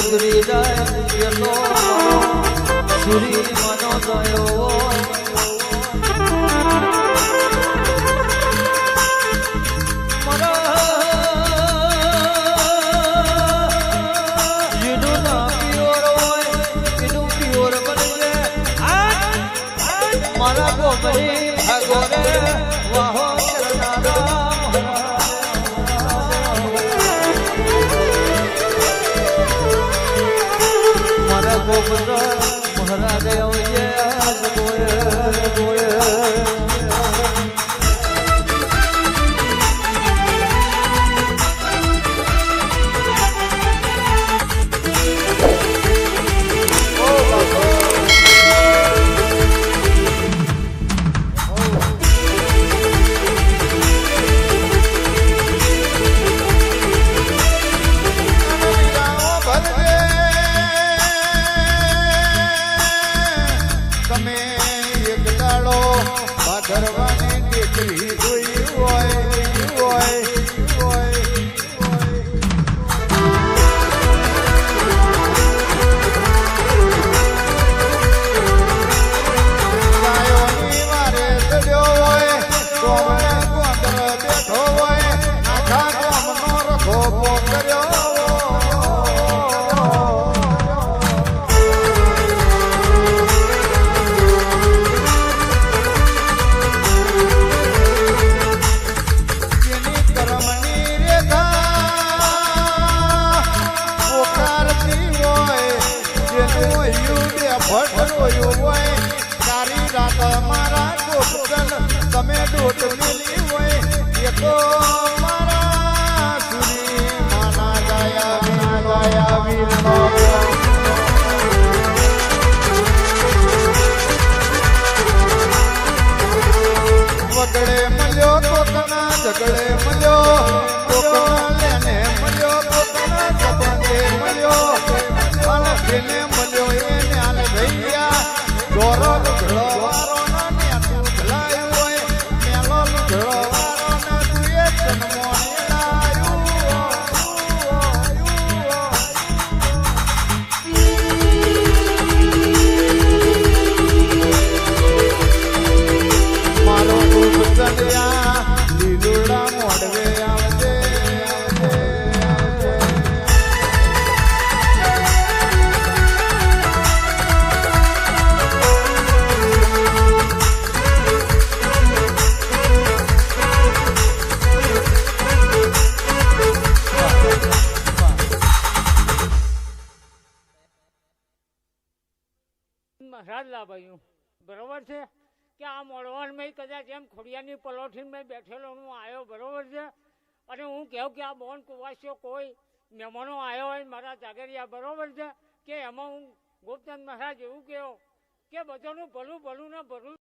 ઉતરી જાય એનો સુરી મનો ગયો મારા ગોમરી ભગોરે વાહો ગોપુત્ર મહારાજ ધરવાની દીકરી જોઈ હોય ગાયોની મારે ચડ્યો હોય કોમળે કોંદર બેઠો હોય આખા ગામનો રખો કર્યો સારી રાત મારા ગોપગન તમે દોટ મેલી હોય એ તો મારા સુરી માના ગાયા વીર વગડે મળ્યો કોકના ઝગડે મળ્યો કોકના લેને મળ્યો કોકના સંબંધે મળ્યો અને જેને મળ્યો એને આલે ભૈયા દોરો લુગડો વારો ના નેતું ભલાયું હોય મેલો લુગડો વારો ના તુએ જન્મો મારો દુઃખ ચડ્યા લીલુડા મોડવે આવજે મહારાજ લાભાયું બરોબર છે કે આ મળવાનું મેં કદાચ એમ ખોડિયાની પલોઠી મેં બેઠેલો હું આવ્યો બરોબર છે અને હું કહું કે આ બોન કુવાસીઓ કોઈ મહેમાનો આવ્યો હોય મારા જાગરિયા બરોબર છે કે એમાં હું ગોપચંદ મહારાજ એવું કહ્યું કે બધાનું ભલું ને ભલું